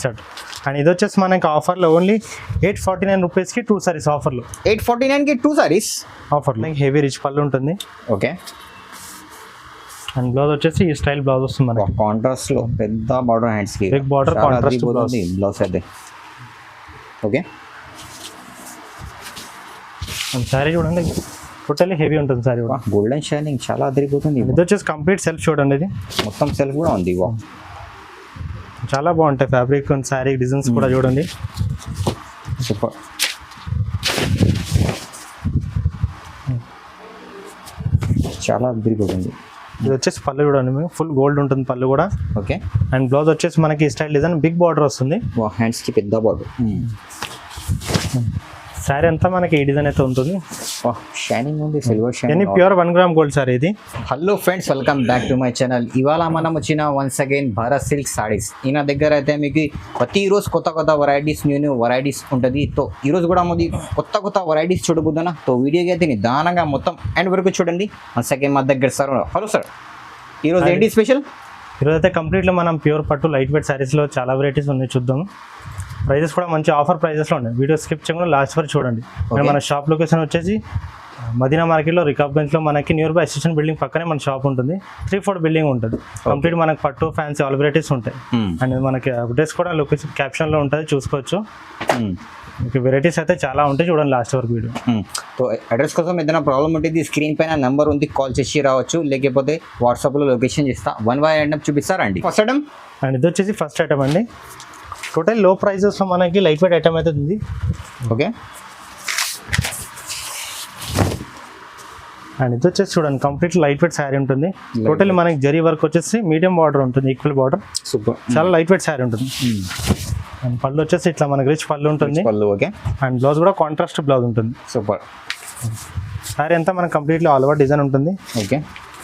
Set. And ఇది వచ్చేసి మనకి ఆఫర్లో ఓన్లీ 849 రూపీస్కి 2 సారీస్ ఆఫర్లో. 849కి 2 సారీస్ ఆఫర్లో హెవీ రిచ్ పళ్ళు ఉంటుంది. ఓకే. అండ్ బ్లౌజ్ వచ్చేసి ఈ స్టైల్ బ్లౌజ్ వస్తుంది మనకి. కాంట్రాస్ట్లో పెద్ద బార్డర్ హ్యాండ్స్కి బిగ్ బార్డర్ కాంట్రాస్ట్ బ్లౌజ్ అయితే. ఓకే. అండ్ శారీ చూడండి టోటల్లీ హెవీ ఉంటుంది శారీ కూడా. గోల్డెన్ షైనింగ్ చాలా అదిరిపోతుంది. ఇది వచ్చేసి కంప్లీట్ సెల్ఫ్ చూడండి, ఇది మొత్తం సెల్ఫ్ కూడా ఉంది. చాలా బాగుంటాయి ఫ్యాబ్రిక్ అండ్ శారీ డిజైన్స్ కూడా చూడండి. సూపర్. చాలా అదిరిపోతుంది. ఇది వచ్చేసి పళ్ళు చూడండి మీకు ఫుల్ గోల్డ్ ఉంటుంది పళ్ళు కూడా. ఓకే. అండ్ బ్లౌజ్ వచ్చేసి మనకి ఈ స్టైల్ డిజైన్ బిగ్ బార్డర్ వస్తుంది. హ్యాండ్స్కి పెద్ద బార్డర్. శారీ అంతా మనకి ఈ డిజైన్ అయితే ఉంటుంది. షైనింగ్ ఉంది, silver shining. Pure 1 gram gold sari ఇది. Hello friends, welcome back to my channel. ఇవాళ మనం వచ్చిన once again Bharat silk saris. ఈయన దగ్గర అయితే మీకు ప్రతిరోజు కొత్త కొత్త వెరైటీస్, న్యూ వెరైటీస్ ఉంటుంది. తో ఈరోజు కూడా మాది కొత్త కొత్త వెరైటీస్ చూడబోతున్నా. తో వీడియోకి అయితే నిదానంగా మొత్తం ఎండ్ వరకు చూడండి. వన్స్ అగైన్ మా దగ్గర సార్. హలో సార్, ఈరోజు ఏంటి స్పెషల్? ఈరోజు అయితే కంప్లీట్లో మనం ప్యూర్ పట్టు లైట్ వెయిట్ సారీస్లో చాలా వెరైటీస్ ఉన్నాయి, చూద్దాం. ప్రైజెస్ కూడా మంచి ఆఫర్ ప్రైజెస్లో ఉన్నాయి. వీడియో స్కిప్ చేయకుండా లాస్ట్ వరకు చూడండి. మన షాప్ లొకేషన్ వచ్చేసి మదీనా మార్కెట్లో రికాబ్గంజ్లో మనకి నియర్ బై అసిస్టెంట్ బిల్డింగ్ పక్కనే మన షాప్ ఉంటుంది. 3-4 బిల్డింగ్ ఉంటుంది. కంప్లీట్ మనకి పట్టు ఫ్యాన్సీ ఆల్ వెరైటీస్ ఉంటాయి. అండ్ మనకి అడ్రస్ కూడా లొకేషన్ క్యాప్షన్లో ఉంటుంది, చూసుకోవచ్చు. మీకు వెరైటీస్ అయితే చాలా ఉంటాయి, చూడండి లాస్ట్ వరకు వీడియో. సో అడ్రస్ కోసం ఏదైనా ప్రాబ్లం ఉంటుంది, స్క్రీన్ పైన నెంబర్ ఉంది, కాల్ చేసి రావచ్చు. లేకపోతే వాట్సాప్లో లొకేషన్ చేస్తా. 1 బై ఐటమ్ చూపిస్తారండి. First item. అండ్ ఇది వచ్చేసి ఫస్ట్ ఐటమ్ అండి. టోటల్ లో ప్రైజెస్లో మనకి లైట్ వెయిట్ ఐటమ్ అయితే ఉంది. ఓకే. అండ్ ఇది వచ్చేసి చూడండి కంప్లీట్ లైట్ వెయిట్ శారీ ఉంటుంది. టోటల్ మనకి జరీ వర్క్ వచ్చేసి మీడియం బార్డర్ ఉంటుంది, ఈక్వల్ బార్డర్. సూపర్. చాలా లైట్ వెయిట్ శారీ ఉంటుంది. అండ్ పళ్ళు వచ్చేసి ఇట్లా మనకి రిచ్ పళ్ళు ఉంటుంది. ఓకే. అండ్ బ్లౌజ్ కూడా కాంట్రాస్ట్ బ్లౌజ్ ఉంటుంది. సూపర్. శారీ అంతా మనకి కంప్లీట్లీ ఆల్ ఓవర్ డిజైన్ ఉంటుంది. ఓకే.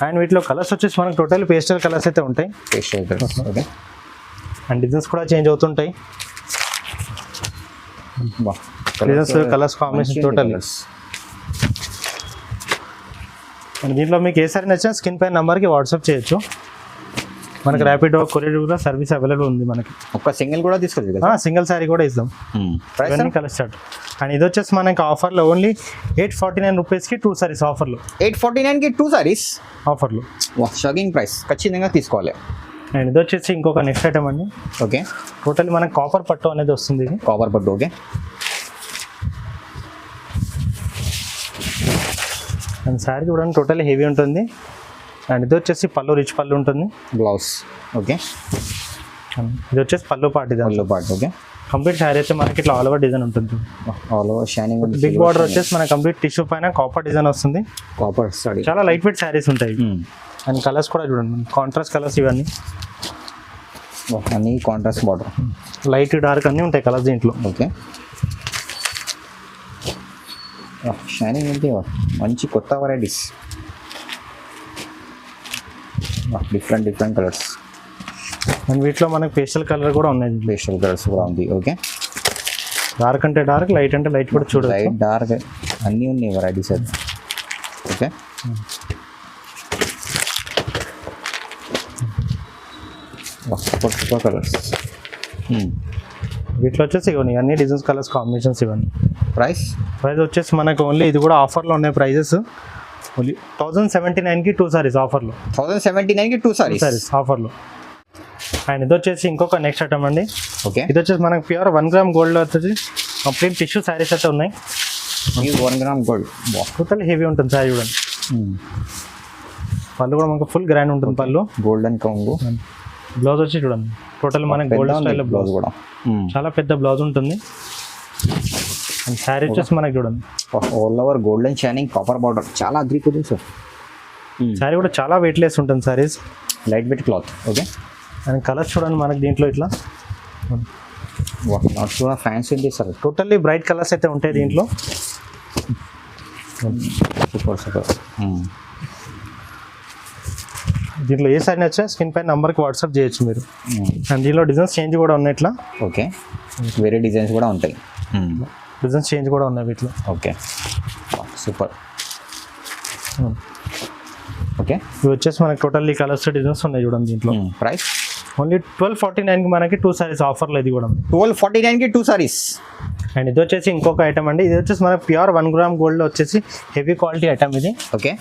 అండ్ వీటిలో కలర్స్ వచ్చేసి మనకి టోటల్ పేస్టల్ కలర్స్ అయితే ఉంటాయి. Pastel colours. Okay. And designs కూడా చేంజ్ అవుతుంటాయి. Designs colours combination total. And దీంట్లో మీకు ఏ సారీ నచ్చినా స్క్రీన్ పైన నెంబర్కి వాట్సాప్ చేయొచ్చు. మనకి ర్యాపిడో కొరియర్ కూడా సర్వీస్ అవైలబుల్ ఉంది మనకి. ఒక సింగిల్ కూడా తీసుకోవచ్చు కదా? సింగిల్ సారీ కూడా ఇస్తాం. Colour start. అండ్ ఇది వచ్చేసి మనకి ఆఫర్లో ఓన్లీ 849 రూపీస్కి 2 సారీస్ ఆఫర్లో. 849కి 2 సారీస్ ఆఫర్లో. షాకింగ్ ప్రైస్, ఖచ్చితంగా తీసుకోవాలి. అండ్ ఇది వచ్చేసి ఇంకొక నెక్స్ట్ ఐటమ్ అండి. ఓకే. టోటల్ మనకి కాపర్ పట్టు అనేది వస్తుంది. కాపర్ పట్టు. ఓకే. అండ్ శారీ చూడండి టోటల్ హెవీ ఉంటుంది. అండ్ ఇది వచ్చేసి పళ్ళు రిచ్ పళ్ళు ఉంటుంది. బ్లౌజ్. ఓకే. ఇది వచ్చేసి పళ్ళు పార్ట్. ఇది పళ్ళు పార్ట్. ఓకే. కంప్లీట్ శారీ అయితే మనకి ఇట్లా ఆల్ ఓవర్ డిజైన్ ఉంటుంది. All over shining. Big border వచ్చేసి మనకి కంప్లీట్ టిష్యూ పైన కాపర్ డిజైన్ వస్తుంది. కాపర్ సారీ. చాలా లైట్ వెయిట్ శారీస్ ఉంటాయి. అండ్ కలర్స్ కూడా చూడండి కాంట్రాస్ట్ కలర్స్ ఇవన్నీ. అన్ని కాంట్రాస్ట్ బార్డర్, లైట్ డార్క్ అన్నీ ఉంటాయి కలర్స్ దీంట్లో. ఓకే. షైనింగ్ ఏంటి, మంచి కొత్త వెరైటీస్, డిఫరెంట్ కలర్స్. అండ్ వీటిలో మనకి పేస్టల్ కలర్ కూడా ఉన్నాయి. పేస్టల్ కలర్స్ కూడా ఉంది. ఓకే. డార్క్ అంటే డార్క్, లైట్ అంటే లైట్ కూడా చూడండి. లైట్ డార్క్ అన్నీ ఉన్నాయి వెరైటీస్ అది. ఓకే. Super colours. వీటిలో వచ్చేసి ఇవన్నీ అన్ని డిజైన్స్ కలర్స్ కాంబినేషన్స్ ఇవన్నీ. ప్రైస్ వచ్చేసి మనకు ఓన్లీ ఇది కూడా ఆఫర్లో ఉన్నాయి ప్రైజెస్. ఓన్లీ 1079కి 2 సారీస్ ఆఫర్లో. 1079కి 2 సారీస్ ఆఫర్లో. అండ్ ఇది వచ్చేసి ఇంకొక నెక్స్ట్ ఐటమ్ అండి. ఓకే. ఇది వచ్చేసి మనకు ప్యూర్ 1 గ్రామ్ గోల్డ్ వచ్చేసి కంప్లీట్ టిష్యూ శారీస్ అయితే ఉన్నాయి. 1 గ్రామ్ గోల్డ్. టోటల్ హెవీ ఉంటుంది శారీ చూడండి. పళ్ళు కూడా మనకు ఫుల్ గ్రాండ్ ఉంటుంది పళ్ళు. గోల్డెన్ కొంగు. బ్లౌజ్ వచ్చి చూడండి టోటల్ మనకి గోల్డ్ స్టైల్ బ్లౌజ్ కూడా చాలా పెద్ద బ్లౌజ్ ఉంటుంది. అండ్ శారీ వచ్చేసి మనకి చూడండి all over golden shining copper border, చాలా అద్భుతం సార్. శారీ కూడా చాలా వెయిట్ లెస్ ఉంటుంది saris, light weight cloth. Okay. And colours చూడండి మనకి దీంట్లో ఇట్లా కూడా ఫ్యాన్సీ ఉంది సార్. టోటల్లీ బ్రైట్ కలర్స్ అయితే ఉంటాయి దీంట్లో. సూపర్. దీంట్లో ఏ సారీ నచ్చినా స్క్రీన్ పైన నెంబర్కి వాట్సాప్ చేయొచ్చు మీరు. అండ్ దీంట్లో డిజైన్స్ చేంజ్ కూడా ఉన్నాయి ఇట్లా. ఓకే. వేరే డిజైన్స్ కూడా ఉంటాయి. డిజైన్స్ చేంజ్ కూడా ఉన్నాయి వీటిలో. ఓకే. సూపర్. ఓకే. ఇవి వచ్చేసి మనకి టోటల్లీ కలర్స్ డిజైన్స్ ఉన్నాయి చూడండి దీంట్లో. ప్రైస్ ఓన్లీ 1249కి మనకి 2 సారీస్ ఆఫర్లో ఇది కూడా. 1249కి 2 సారీస్. అండ్ ఇది వచ్చేసి ఇంకొక ఐటమ్ అండి. ఇది వచ్చేసి మనకి ప్యూర్ 1 గ్రామ్ గోల్డ్లో వచ్చేసి హెవీ క్వాలిటీ ఐటమ్ ఇది. ఓకే,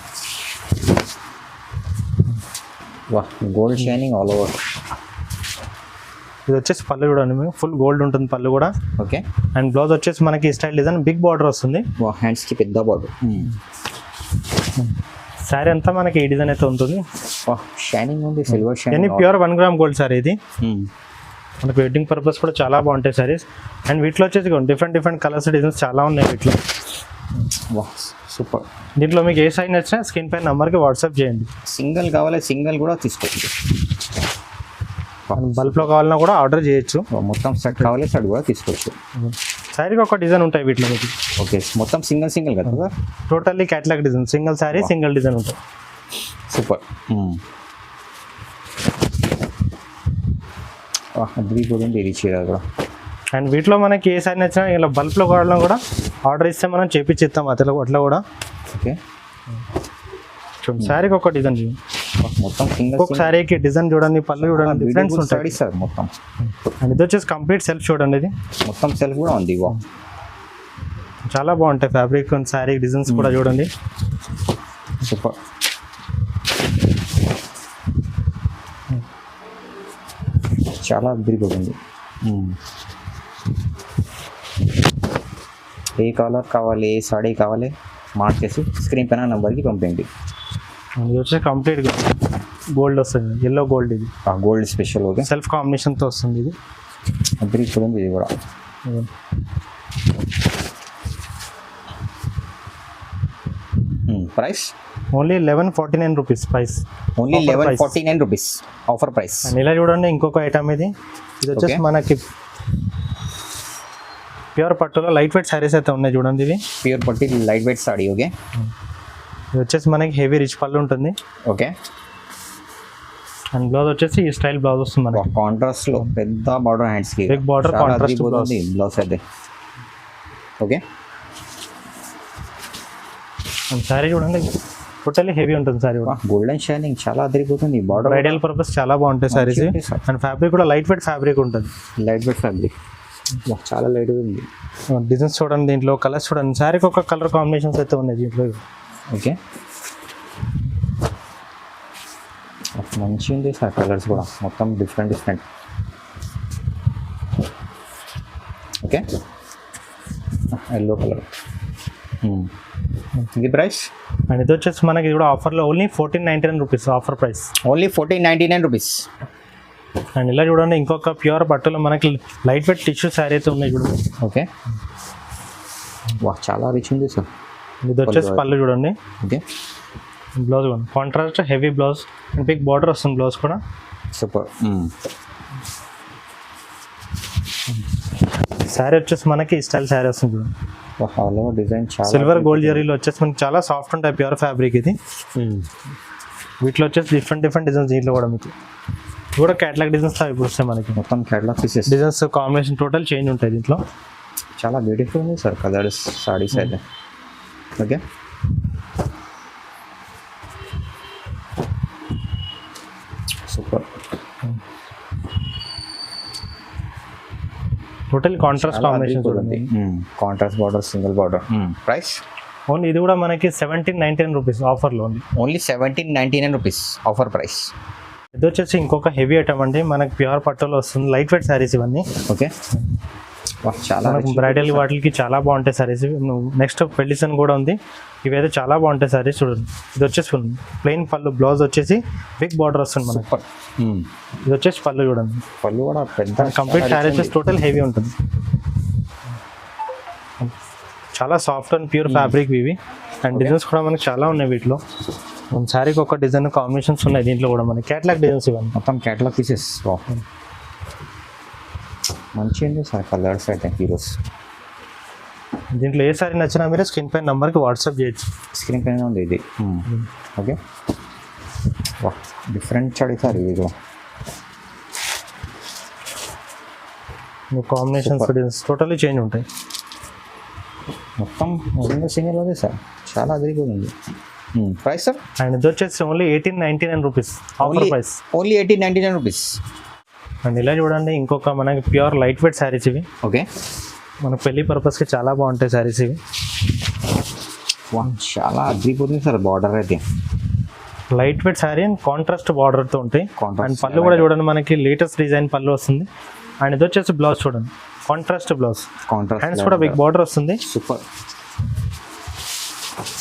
వా గోల్డ్ షైనింగ్ ఆల్ ఓవర్. ఇది వచ్చేసి పళ్ళు చూడండి, మీకు ఫుల్ గోల్డ్ ఉంటుంది పళ్ళు కూడా. ఓకే, అండ్ బ్లౌజ్ వచ్చేసి మనకి స్టైల్ డిజైన్ బిగ్ బార్డర్ వస్తుంది. వా హ్యాండ్స్కి పెద్ద బార్డర్. శారీ అంతా మనకి ఈ డిజైన్ అయితే ఉంటుంది. వా షైనింగ్ ఉంది, సిల్వర్ షైనింగ్. ఇది ప్యూర్ 1 గ్రామ్ గోల్డ్ సారీ ఇది. మనకి వెడ్డింగ్ పర్పస్ కూడా చాలా బాగుంటాయి సారీస్. అండ్ వీటిలో వచ్చేసి డిఫరెంట్ కలర్స్ డిజైన్స్ చాలా ఉన్నాయి వీటిలో. వా సూపర్. దీంట్లో మీకు ఏ సైజ్ నచ్చినా స్క్రీన్ పైన నెంబర్కి వాట్సాప్ చేయండి. సింగిల్ కావాలి, సింగిల్ కూడా తీసుకోవచ్చు. బల్క్లో కావాలన్నా కూడా ఆర్డర్ చేయొచ్చు. మొత్తం సెట్ కావాలి, సెట్ కూడా తీసుకోవచ్చు. శారీకి ఒక డిజైన్ ఉంటాయి వీటిలో మీకు. ఓకే, మొత్తం సింగిల్ కదా sir? Totally catalogue design, single sari single design ఉంటుంది. సూపర్. అద్భుతంగా ఇది చీర కూడా. అండ్ వీటిలో మనకి ఏ శారీ నచ్చినా ఇలా బల్క్లో కావాలన్నా కూడా ఆర్డర్ ఇస్తే మనం చేపించిస్తాం అట్లా కూడా. ఓకే, చూడండి శారీకి ఒక డిజైన్ చూడండి. మొత్తం సింగిల్. ఒక శారీకి డిజైన్ చూడండి, పళ్ళు చూడండి, డిఫరెన్స్ ఉంటాయి సార్ మొత్తం. అండ్ ఇది వచ్చేసి కంప్లీట్ సెల్ఫ్ చూడండి, ఇది మొత్తం సెల్ఫ్ కూడా ఉంది. వా చాలా బాగుంటాయి ఫ్యాబ్రిక్ అండ్ శారీ డిజైన్స్ కూడా చూడండి. సూపర్. చాలా అద్భుతంగా. ఏ కలర్ కావాలి, ఏ సాడీ కావాలి మార్చేసి స్క్రీన్ పైన నెంబర్కి పంపండి. ఇది వచ్చేసి కంప్లీట్ గోల్డ్ వస్తుంది, ఎల్లో గోల్డ్ ఇది. Gold special. ఓకే, సెల్ఫ్ కాంబినేషన్తో వస్తుంది ఇది. అద్భుతంగా ఇది కూడా. Price only 1149 rupees price. Only 1149 rupees offer price. And ఇలా చూడండి ఇంకొక ఐటమ్ ఇది. ఇది వచ్చేసి మనకి ప్యూర్ పట్టులో లైట్ వెయిట్ శారీస్ అయితే ఉన్నాయి చూడండి. ఇవి ప్యూర్ పట్టు లైట్ వెయిట్ సాడీ. ఓకే, ఇది వచ్చేసి మనకి హెవీ రిచ్ పళ్ళు ఉంటుంది. ఓకే, అండ్ బ్లౌజ్ వచ్చేసి ఈ స్టైల్ బ్లౌజ్ వస్తుంది మనకి. కాంట్రాస్ట్ లో పెద్ద బార్డర్, హ్యాండ్స్ కి బిగ్ బార్డర్ కాంట్రాస్ట్ బ్లౌజ్ అయితే. ఓకే, అండ్ శారీ చూడండి టోటల్లీ హెవీ ఉంటుంది శారీ కూడా. గోల్డెన్ షైనింగ్ చాలా అదిరిపోతుంది. బార్డర్ ఐడియల్ పర్పస్ చాలా బాగుంటాయి శారీస్. అండ్ ఫ్యాబ్రిక్ కూడా లైట్ వెయిట్ ఫ్యాబ్రిక్ ఉంటుంది. లైట్ వెయిట్ ఫ్యాబ్రిక్ చాలా లైట్ ఉంది. డిజైన్స్ చూడండి, దీంట్లో కలర్స్ చూడండి. శారీకి ఒక కలర్ కాంబినేషన్స్ అయితే ఉన్నాయి దీంట్లో. ఓకే, మంచి ఉంది సార్. కలర్స్ కూడా మొత్తం డిఫరెంట్. Okay, yellow colour. ఇది ప్రైస్. అండ్ ఇది వచ్చేసి మనకి కూడా ఆఫర్లో only 1499 rupees offer price. Only 1499 rupees. And ఇలా చూడండి ఇంకొక ప్యూర్ బట్టలు మనకి లైట్ వెయిట్ టిష్యూ శారీ అయితే ఉన్నాయి చూడండి. ఓకే, వా చాలా రిచ్ ఉంది సార్. ఇది వచ్చేసి పళ్ళు చూడండి. ఓకే, బ్లౌజ్ చూడండి contrast heavy blouse and big border వస్తుంది బ్లౌజ్ కూడా. సూపర్. శారీ వచ్చేసి మనకి స్టైల్ శారీ వస్తుంది చూడండి. ఆల్ ఓవర్ డిజైన్ చాలా సిల్వర్ గోల్డ్ జరీలో వచ్చేసి మనకి చాలా సాఫ్ట్ ఉంటాయి ప్యూర్ ఫ్యాబ్రిక్ ఇది. వీటిలో వచ్చేసి డిఫరెంట్ డిజైన్స్ దీంట్లో కూడా మీకు కూడా క్యాటలాగ్ డిజైన్స్ ఇప్పుడు వస్తాయి మనకి. మొత్తం catalogue pieces designs combination total change ఉంటాయి దీంట్లో. చాలా బ్యూటిఫుల్ ఉంది సార్ కలర్స్ సారీస్ అయితే. Okay, super. Total contrast combination చూడండి. Contrast border, single border. Price only ఇది కూడా మనకి 1799 రూపీస్ ఆఫర్లో ఉంది. Only 1799 rupees offer price. ఇది వచ్చేసి ఇంకొక హెవీ ఐటమ్ అండి, మనకి ప్యూర్ పట్టులో వస్తుంది లైట్ వెయిట్ శారీస్ ఇవన్నీ. ఓకే, చాలా బ్రైడల్ వాటికి చాలా బాగుంటాయి శారీస్. నెక్స్ట్ పెళ్లి సీజన్ కూడా ఉంది. ఇవైతే చాలా బాగుంటాయి శారీస్ చూడండి. ఇది వచ్చేసి ప్లెయిన్ పళ్ళు, బ్లౌజ్ వచ్చేసి బిగ్ బార్డర్ వస్తుంది మనకి. ఇది వచ్చేసి పళ్ళు చూడండి, పళ్ళు కూడా పెద్ద. కంప్లీట్ శారీ వచ్చేసి టోటల్ హెవీ ఉంటుంది. చాలా సాఫ్ట్ అండ్ ప్యూర్ ఫ్యాబ్రిక్ ఇవి. అండ్ డిజైన్స్ కూడా మనకి చాలా ఉన్నాయి వీటిలో. శారీకి ఒక డిజైన్ కాంబినేషన్స్ ఉన్నాయి దీంట్లో కూడా మనకి. క్యాటలాగ్ డిజైన్స్ ఇవన్నీ మొత్తం క్యాటలాగ్ పీసెస్. మంచి ఉంది సార్ కలర్స్ అయితే హీరోస్. దీంట్లో ఏ సారీ నచ్చినా మీరు స్క్రీన్ పైన నెంబర్కి వాట్సాప్ చేయొచ్చు. స్క్రీన్ పైన ఉంది ఇది. ఓకే, వా డిఫరెంట్ సారీ సార్ ఇది కూడా. కాంబినేషన్స్ డిజైన్స్ టోటల్లీ చేంజ్ ఉంటాయి. మొత్తం సింగిల్ ఉంది సార్, చాలా అదిరిపోతుంది. Price sir? అండ్ ఇది వచ్చేసి only 1899 rupees offer price. Only 1899 rupees. And ఇలా చూడండి ఇంకొక మనకి ప్యూర్ లైట్ వెయిట్ శారీస్ ఇవి. ఓకే, మన పెళ్లి పర్పస్కి చాలా బాగుంటాయి శారీస్ ఇవి. చాలా అద్రిపోతుంది సార్ బార్డర్ అయితే. Light weight sari and contrast బార్డర్తో ఉంటాయి. Contrast అండ్ పళ్ళు కూడా చూడండి మనకి లేటెస్ట్ డిజైన్ పళ్ళు వస్తుంది. అండ్ ఇది వచ్చేసి బ్లౌజ్ చూడండి, కాంట్రాస్ట్ బ్లౌజ్. హ్యాండ్స్ కూడా బిగ్ బార్డర్ వస్తుంది. సూపర్.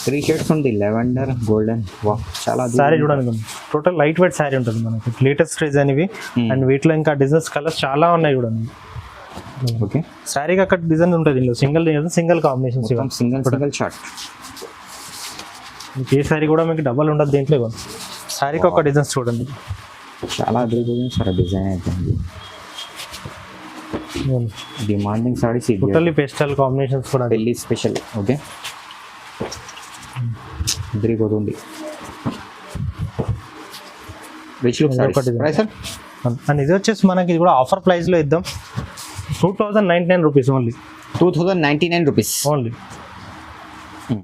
3 షేడ్స్ ఉంది, లెవెండర్, గోల్డెన్. వా, చాలా శారీ చూడండి టోటల్ లైట్ వెయిట్ శారీ ఉంటుంది మనకి, లేటెస్ట్ డిజైన్ ఇవి. అండ్ వీటిలో ఇంకా డిజైన్స్ కలర్స్ చాలా ఉన్నాయి చూడండి. ఓకే, శారీకి అక్కడ డిజైన్ ఉంటుంది, ఇందులో సింగిల్ కాంబినేషన్స్ ఇవ్వండి. Single short. మీకు ఏ శారీ కూడా మీకు డబల్ ఉండదు దీంట్లో ఇవ్వండి. శారీకి ఒక డిజైన్స్ చూడండి, చాలా అద్రిపోతుంది సార్ డిజైన్ అయితే. డిమాండింగ్ సారీస్ ఇది, టోటల్లీ పేస్టల్ కాంబినేషన్స్ కూడా. పెళ్లి స్పెషల్. ఓకే, అద్రిపోతుంది. Rich look saris. అండ్ ఇది వచ్చేసి మనకి ఇది కూడా ఆఫర్ ప్రైస్లో ఇద్దాం, 2099 రూపీస్ ఓన్లీ. 2099 rupees only.